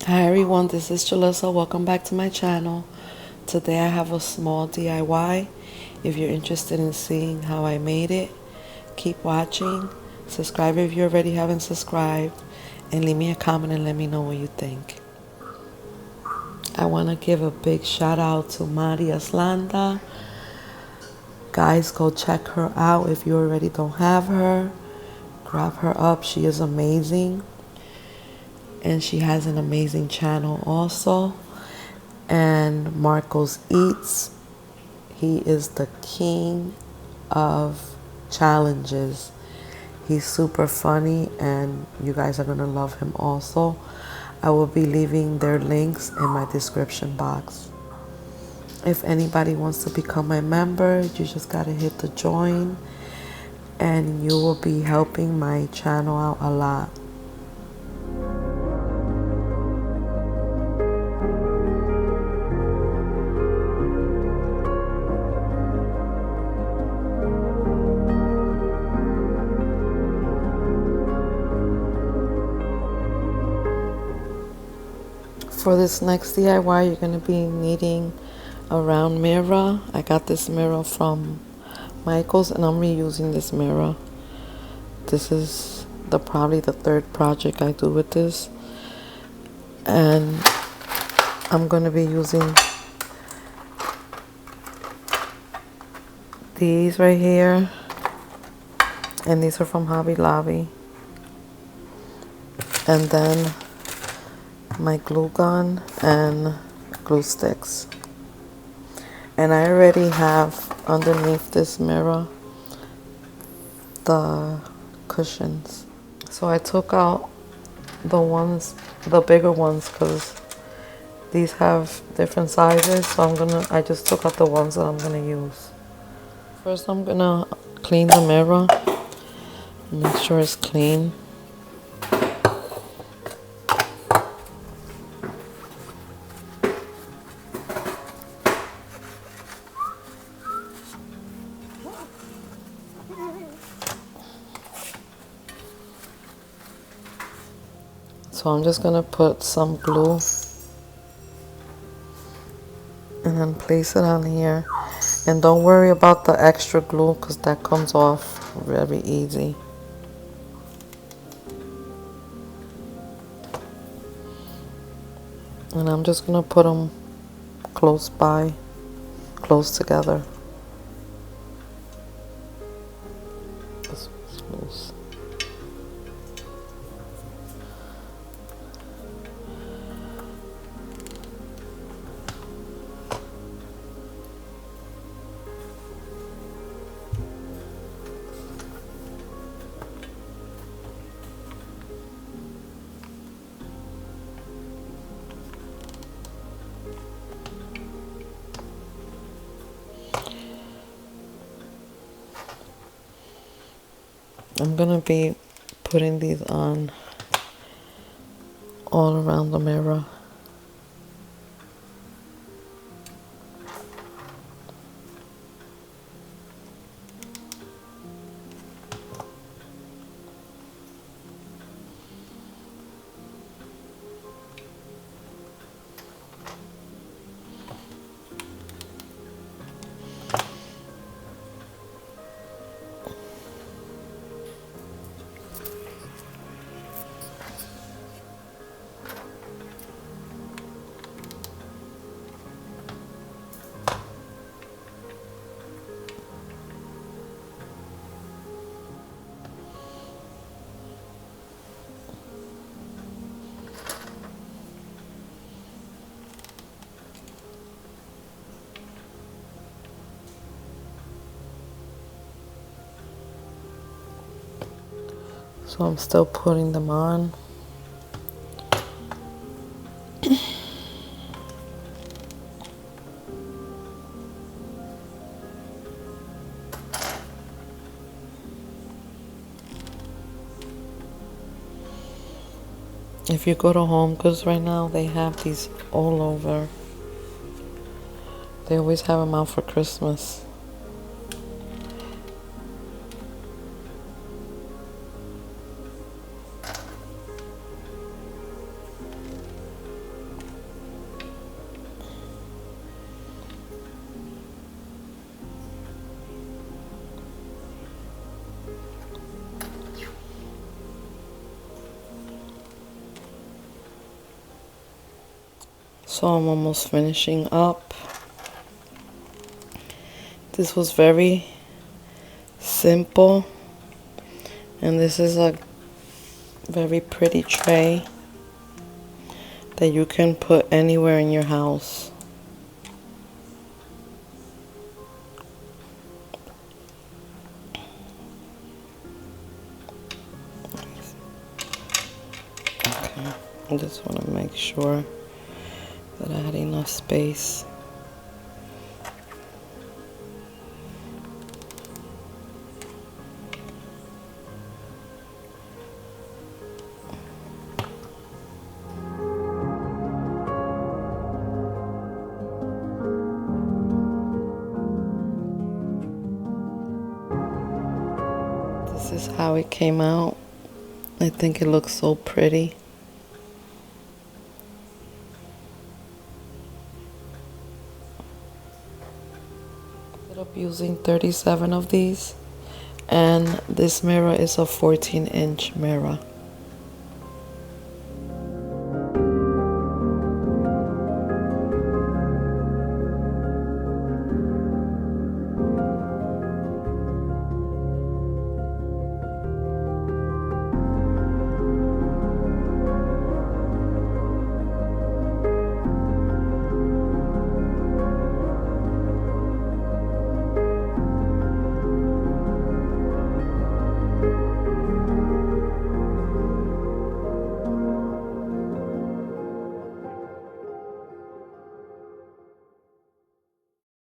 Hi everyone, this is Jalissa. Welcome back to my channel. Today I have a small DIY. If you're interested in seeing how I made it, keep watching. Subscribe if you already haven't subscribed, and leave me a comment and let me know what you think. I want to give a big shout out to Mari Aslanda. Guys, go check her out if you already don't have her. Grab her up. She is amazing. And she has an amazing channel also. And Marcos Eats, he is the king of challenges. He's super funny and you guys are gonna love him also. I will be leaving their links in my description box. If anybody wants to become a member, you just gotta hit the join and you will be helping my channel out a lot. For this next DIY, you're going to be needing a round mirror. I got this mirror from Michael's and I'm reusing this mirror. This is probably the third project I do with this. And I'm going to be using these right here. And these are from Hobby Lobby. And then my glue gun and glue sticks. And I already have underneath this mirror the cushions. So I took out the bigger ones, because these have different sizes. So I just took out the ones that I'm gonna use. First I'm gonna clean the mirror. Make sure it's clean. So I'm just gonna put some glue and then place it on here. And don't worry about the extra glue, because that comes off very easy. And I'm just gonna put them close together. This one's loose. I'm gonna be putting these on all around the mirror. So I'm still putting them on. If you go to Home Goods right now, they have these all over. They always have them out for Christmas. So I'm almost finishing up. This was very simple, and this is a very pretty tray that you can put anywhere in your house. Okay, I just want to make sure that I had enough space. This is how it came out. I think it looks so pretty. I ended up using 37 of these, and this mirror is a 14-inch mirror.